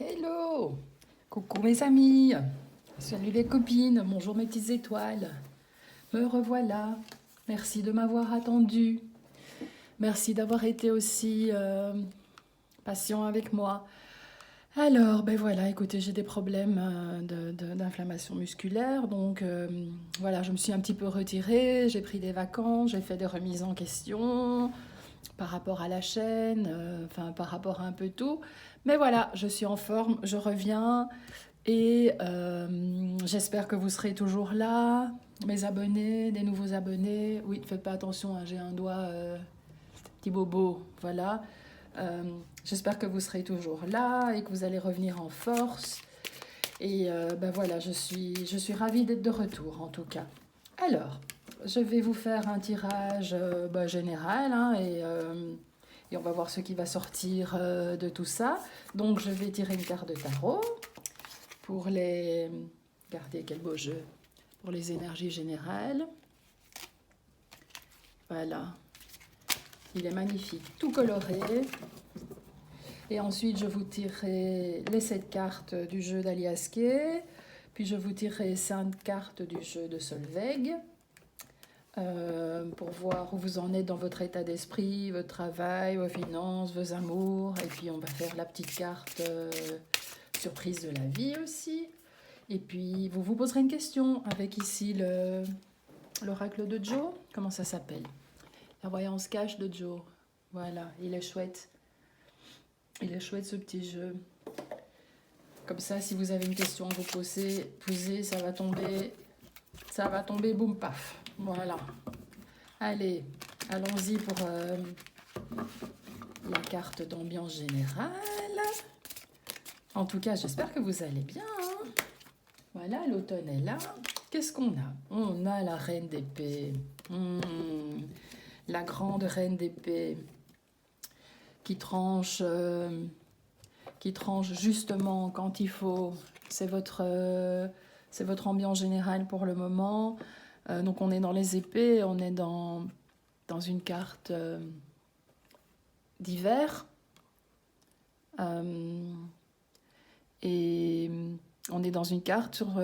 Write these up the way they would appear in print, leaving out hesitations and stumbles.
Hello! Coucou mes amis! Salut les copines! Bonjour mes petites étoiles! Me revoilà! Merci de m'avoir attendu. Merci d'avoir été aussi patient avec moi. Alors, ben voilà, écoutez, j'ai des problèmes d'inflammation musculaire, donc voilà, je me suis un petit peu retirée, j'ai pris des vacances, j'ai fait des remises en question par rapport à la chaîne, enfin par rapport à un peu tout. Mais voilà, je suis en forme, je reviens et j'espère que vous serez toujours là, mes abonnés, des nouveaux abonnés. Oui, faites pas attention, hein, j'ai un doigt petit bobo, voilà. Euh, J'espère que vous serez toujours là et que vous allez revenir en force. Et ben voilà, je suis ravie d'être de retour en tout cas. Alors, je vais vous faire un tirage bah, général hein, et on va voir ce qui va sortir de tout ça. Donc, je vais tirer une carte de tarot pour les... Regardez quel beau jeu. Pour les énergies générales. Voilà. Il est magnifique, tout coloré. Et ensuite, je vous tirerai les 7 cartes du jeu d'Aliasquet. Puis je vous tirerai 5 cartes du jeu de Solveig. Pour voir où vous en êtes dans votre état d'esprit, votre travail, vos finances, vos amours. Et puis on va faire la petite carte surprise de la vie aussi. Et puis vous vous poserez une question avec ici l'oracle de Joe. Comment ça s'appelle? La voyance cache de Joe. Voilà, il est chouette. Il est chouette ce petit jeu. Comme ça, si vous avez une question à vous poser, ça va tomber, boum, paf. Voilà. Allez, allons-y pour la carte d'ambiance générale. En tout cas, j'espère que vous allez bien. Hein. Voilà, l'automne est là. Qu'est-ce qu'on a? On a la reine d'épée. La grande reine d'épée qui tranche justement quand il faut. C'est votre ambiance générale pour le moment. Donc on est dans les épées, on est dans une carte d'hiver. Et on est dans une carte sur...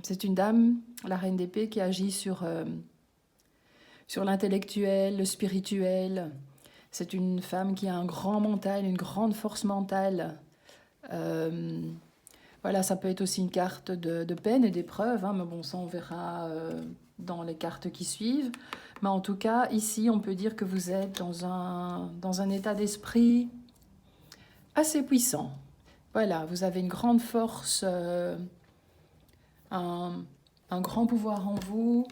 c'est une dame, la reine d'épée, qui agit sur l'intellectuel, le spirituel. C'est une femme qui a un grand mental, une grande force mentale. Voilà, ça peut être aussi une carte de peine et d'épreuve, hein, mais bon, ça on verra dans les cartes qui suivent. Mais en tout cas, ici, on peut dire que vous êtes dans un état d'esprit assez puissant. Voilà, vous avez une grande force, un grand pouvoir en vous.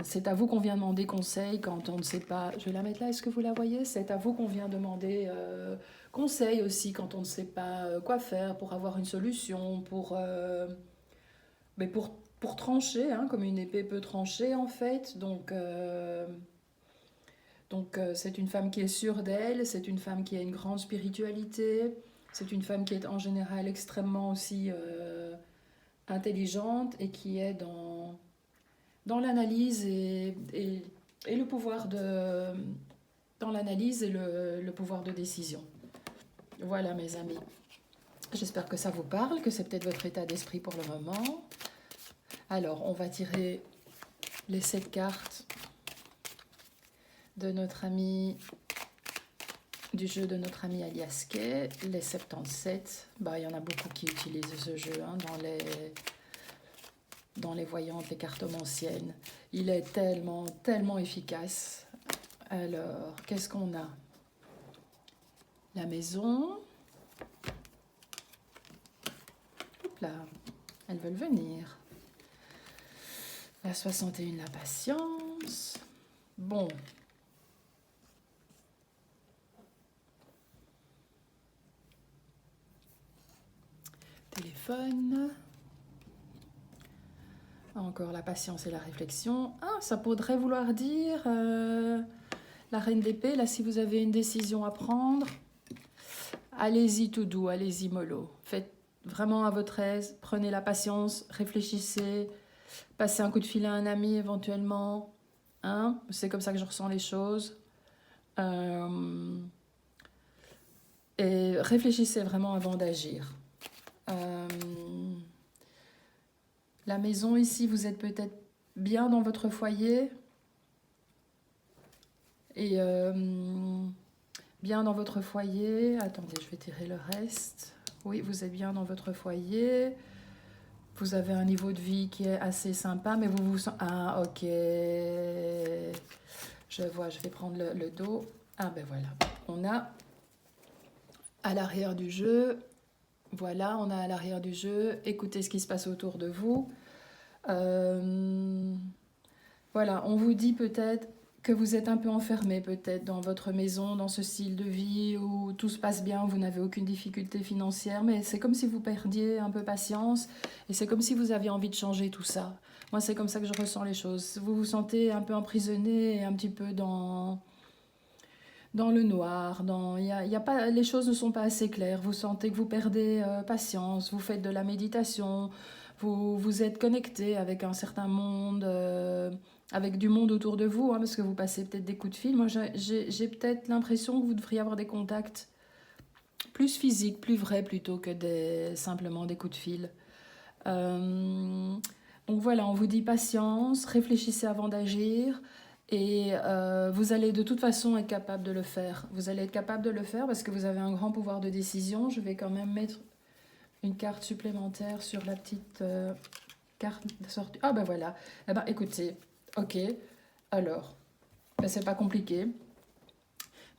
C'est à vous qu'on vient demander conseil quand on ne sait pas. Je vais la mettre là, est-ce que vous la voyez? C'est à vous qu'on vient demander conseil aussi quand on ne sait pas quoi faire pour avoir une solution, mais pour trancher, hein, comme une épée peut trancher en fait. Donc c'est une femme qui est sûre d'elle, c'est une femme qui a une grande spiritualité, c'est une femme qui est en général extrêmement aussi intelligente et qui est dans l'analyse et le pouvoir de dans l'analyse et le pouvoir de décision. Voilà mes amis. J'espère que ça vous parle, que c'est peut-être votre état d'esprit pour le moment. Alors, on va tirer les 7 cartes de notre ami du jeu de notre ami Aliasquet, les 77. Bah, il y en a beaucoup qui utilisent ce jeu hein, dans les voyantes, les cartomanciennes. Il est tellement, tellement efficace. Alors, qu'est-ce qu'on a? La maison. Hop là, elles veulent venir. La 61, la patience. Bon. Téléphone. Encore la patience et la réflexion. Ah, ça pourrait vouloir dire la reine d'épée. Là, si vous avez une décision à prendre, allez-y tout doux, allez-y mollo. Faites vraiment à votre aise. Prenez la patience, réfléchissez. Passez un coup de fil à un ami éventuellement. Hein, c'est comme ça que je ressens les choses. Et réfléchissez vraiment avant d'agir. Euh, la maison ici, vous êtes peut-être bien dans votre foyer et bien dans votre foyer. Attendez, je vais tirer le reste. Oui, vous êtes bien dans votre foyer. Vous avez un niveau de vie qui est assez sympa, mais vous vous sentez... Ah, ok. Je vois, je vais prendre le dos. Ah, ben voilà. On a à l'arrière du jeu... Voilà, on a à l'arrière du jeu, écoutez ce qui se passe autour de vous. Euh, voilà, on vous dit peut-être que vous êtes un peu enfermé peut-être dans votre maison, dans ce style de vie où tout se passe bien, vous n'avez aucune difficulté financière, mais c'est comme si vous perdiez un peu patience et c'est comme si vous aviez envie de changer tout ça. Moi, c'est comme ça que je ressens les choses. Vous vous sentez un peu emprisonné et un petit peu dans le noir, y a pas, les choses ne sont pas assez claires, vous sentez que vous perdez patience, vous faites de la méditation, vous êtes connecté avec un certain monde, avec du monde autour de vous, hein, parce que vous passez peut-être des coups de fil. Moi, j'ai peut-être l'impression que vous devriez avoir des contacts plus physiques, plus vrais, plutôt que simplement des coups de fil. Euh, donc voilà, on vous dit patience, réfléchissez avant d'agir et vous allez de toute façon être capable de le faire. Vous allez être capable de le faire parce que vous avez un grand pouvoir de décision. Je vais quand même mettre une carte supplémentaire sur la petite carte de sortie. Ah ben voilà. Eh ben écoutez, ok. Alors, ben, c'est pas compliqué.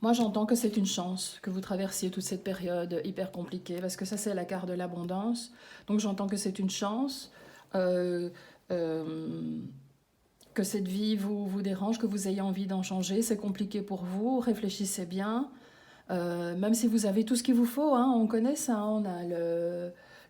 Moi, j'entends que c'est une chance que vous traversiez toute cette période hyper compliquée, parce que ça, c'est la carte de l'abondance. Donc, j'entends que c'est une chance, euh, euh, que cette vie vous dérange, que vous ayez envie d'en changer. C'est compliqué pour vous, réfléchissez bien. Même si vous avez tout ce qu'il vous faut, hein, on connaît ça, hein, on a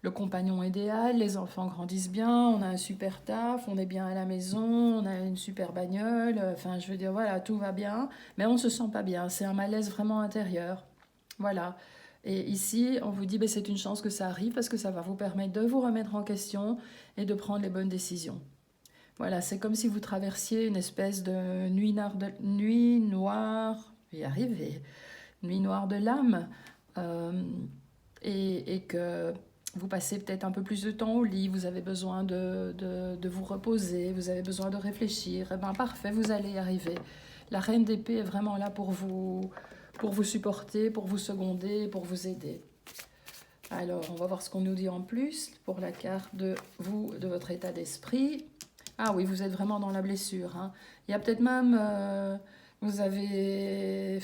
le compagnon idéal, les enfants grandissent bien, on a un super taf, on est bien à la maison, on a une super bagnole, enfin je veux dire voilà, tout va bien, mais on ne se sent pas bien, c'est un malaise vraiment intérieur. Voilà. Et ici, on vous dit, ben, c'est une chance que ça arrive parce que ça va vous permettre de vous remettre en question et de prendre les bonnes décisions. Voilà, c'est comme si vous traversiez une espèce de nuit noire, je vais y arriver, nuit noire de l'âme, euh, et que vous passez peut-être un peu plus de temps au lit, vous avez besoin de vous reposer, vous avez besoin de réfléchir, et bien parfait, vous allez y arriver. La reine d'épée est vraiment là pour vous supporter, pour vous seconder, pour vous aider. Alors, on va voir ce qu'on nous dit en plus pour la carte de vous, de votre état d'esprit. Ah oui, vous êtes vraiment dans la blessure, hein. Il y a peut-être même... il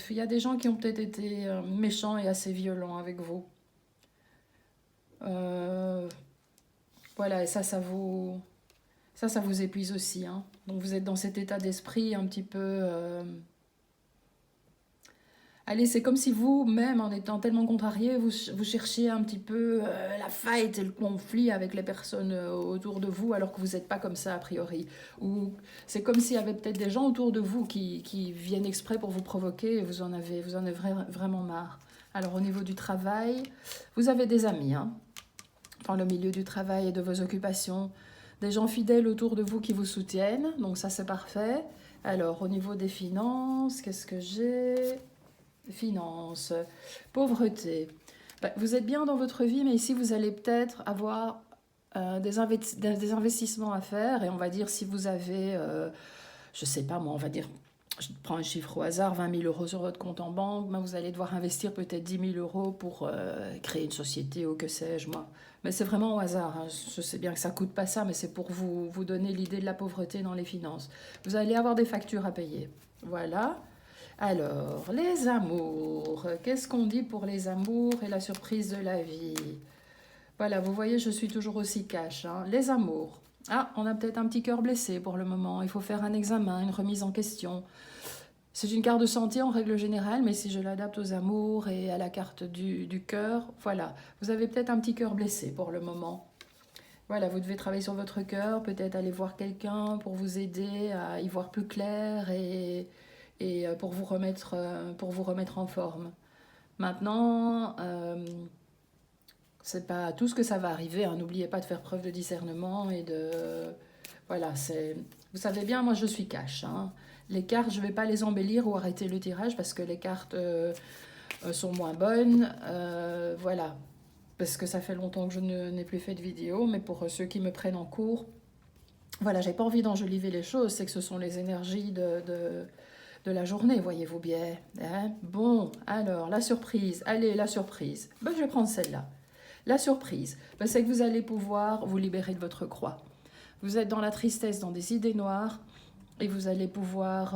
y a des gens qui ont peut-être été méchants et assez violents avec vous. Euh, voilà, et ça vous épuise aussi, hein. Donc vous êtes dans cet état d'esprit un petit peu... Allez, c'est comme si vous-même, en étant tellement contrarié, vous cherchiez un petit peu la fight et le conflit avec les personnes autour de vous, alors que vous n'êtes pas comme ça a priori. Ou c'est comme s'il y avait peut-être des gens autour de vous qui viennent exprès pour vous provoquer et vous en avez vraiment marre. Alors au niveau du travail, vous avez des amis, hein, dans le milieu du travail et de vos occupations, des gens fidèles autour de vous qui vous soutiennent, donc ça c'est parfait. Alors au niveau des finances, qu'est-ce que j'ai ? Finances, pauvreté. Ben, vous êtes bien dans votre vie, mais ici vous allez peut-être avoir des investissements à faire. Et on va dire si vous avez, je sais pas moi, on va dire, je prends un chiffre au hasard, 20 000 euros sur votre compte en banque, ben, vous allez devoir investir peut-être 10 000 euros pour créer une société ou que sais-je moi. Mais c'est vraiment au hasard, hein. Je sais bien que ça coûte pas ça, mais c'est pour vous donner l'idée de la pauvreté dans les finances. Vous allez avoir des factures à payer. Voilà. Alors, les amours. Qu'est-ce qu'on dit pour les amours et la surprise de la vie? Voilà, vous voyez, je suis toujours aussi cash, hein. Les amours. Ah, on a peut-être un petit cœur blessé pour le moment. Il faut faire un examen, une remise en question. C'est une carte de santé en règle générale, mais si je l'adapte aux amours et à la carte du cœur, voilà. Vous avez peut-être un petit cœur blessé pour le moment. Voilà, vous devez travailler sur votre cœur, peut-être aller voir quelqu'un pour vous aider à y voir plus clair et pour vous remettre en forme. Maintenant, c'est pas tout ce que ça va arriver, hein. N'oubliez pas de faire preuve de discernement et de... Voilà, c'est... Vous savez bien, moi je suis cash, hein. Les cartes, je vais pas les embellir ou arrêter le tirage parce que les cartes sont moins bonnes. Voilà, parce que ça fait longtemps que je n'ai plus fait de vidéo, mais pour ceux qui me prennent en cours, voilà, j'ai pas envie d'enjoliver les choses, c'est que ce sont les énergies de la journée, voyez-vous bien. Hein. Bon, alors, la surprise, allez, la surprise. Ben, je vais prendre celle-là. La surprise, ben, c'est que vous allez pouvoir vous libérer de votre croix. Vous êtes dans la tristesse, dans des idées noires, et vous allez pouvoir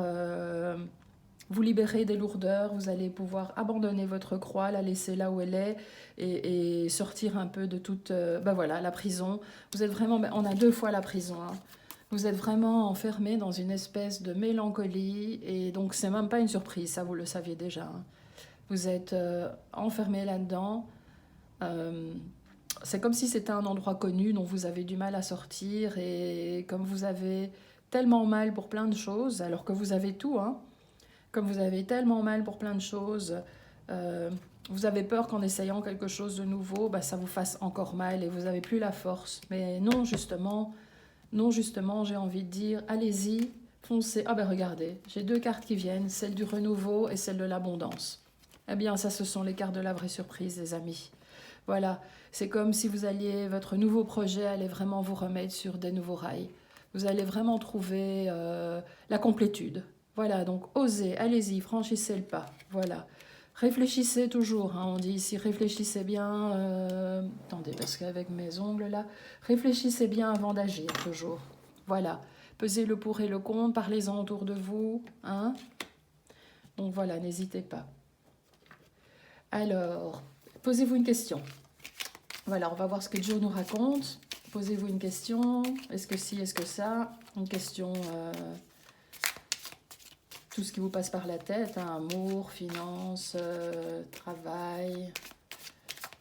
vous libérer des lourdeurs, vous allez pouvoir abandonner votre croix, la laisser là où elle est, et sortir un peu de toute, ben voilà, la prison. Vous êtes vraiment, on a 2 fois la prison, hein. Vous êtes vraiment enfermé dans une espèce de mélancolie, et donc c'est même pas une surprise, ça vous le saviez déjà, hein. Vous êtes enfermé là-dedans. C'est comme si c'était un endroit connu dont vous avez du mal à sortir, et comme vous avez tellement mal pour plein de choses, alors que vous avez tout, hein, comme vous avez tellement mal pour plein de choses, euh, vous avez peur qu'en essayant quelque chose de nouveau, bah, ça vous fasse encore mal et vous n'avez plus la force. Mais non justement, j'ai envie de dire, allez-y, foncez. Ah ben regardez, j'ai 2 cartes qui viennent, celle du renouveau et celle de l'abondance. Eh bien, ça, ce sont les cartes de la vraie surprise, les amis. Voilà, c'est comme si votre nouveau projet allait vraiment vous remettre sur des nouveaux rails. Vous allez vraiment trouver la complétude. Voilà, donc osez, allez-y, franchissez le pas. Voilà. Réfléchissez toujours, hein, on dit ici, réfléchissez bien. Attendez, parce qu'avec mes ongles là, réfléchissez bien avant d'agir, toujours. Voilà. Pesez le pour et le contre, parlez-en autour de vous. Hein. Donc voilà, n'hésitez pas. Alors, posez-vous une question. Voilà, on va voir ce que Joe nous raconte. Posez-vous une question. Est-ce que si, est-ce que ça? Une question, tout ce qui vous passe par la tête, hein, amour, finances, travail,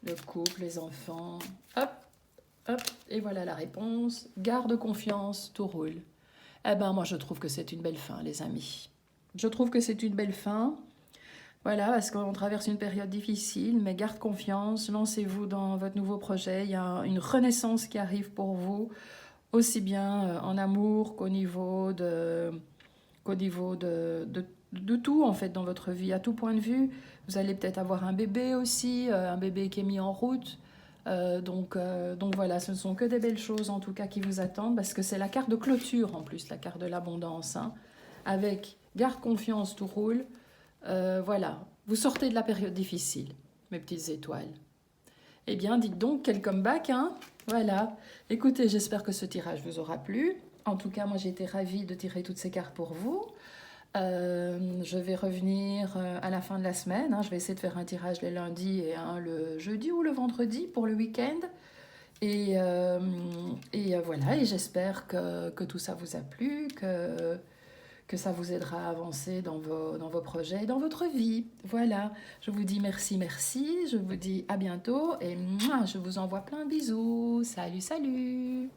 le couple, les enfants. Hop, hop, et voilà la réponse. Garde confiance, tout roule. Eh ben, moi, je trouve que c'est une belle fin, les amis. Je trouve que c'est une belle fin. Voilà, parce qu'on traverse une période difficile, mais garde confiance, lancez-vous dans votre nouveau projet. Il y a une renaissance qui arrive pour vous, aussi bien en amour qu'au niveau de tout, en fait, dans votre vie, à tout point de vue. Vous allez peut-être avoir un bébé aussi, un bébé qui est mis en route. Donc voilà, ce ne sont que des belles choses, en tout cas, qui vous attendent, parce que c'est la carte de clôture, en plus, la carte de l'abondance, hein, avec garde confiance, tout roule. Voilà, vous sortez de la période difficile, mes petites étoiles. Eh bien, dites donc, quel comeback, hein? Voilà. Écoutez, j'espère que ce tirage vous aura plu. En tout cas, moi, j'ai été ravie de tirer toutes ces cartes pour vous. Je vais revenir à la fin de la semaine, hein. Je vais essayer de faire un tirage les lundis et un le jeudi ou le vendredi pour le week-end. Voilà, et j'espère que tout ça vous a plu, que ça vous aidera à avancer dans vos projets et dans votre vie. Voilà, je vous dis merci, je vous dis à bientôt et je vous envoie plein de bisous. Salut, salut!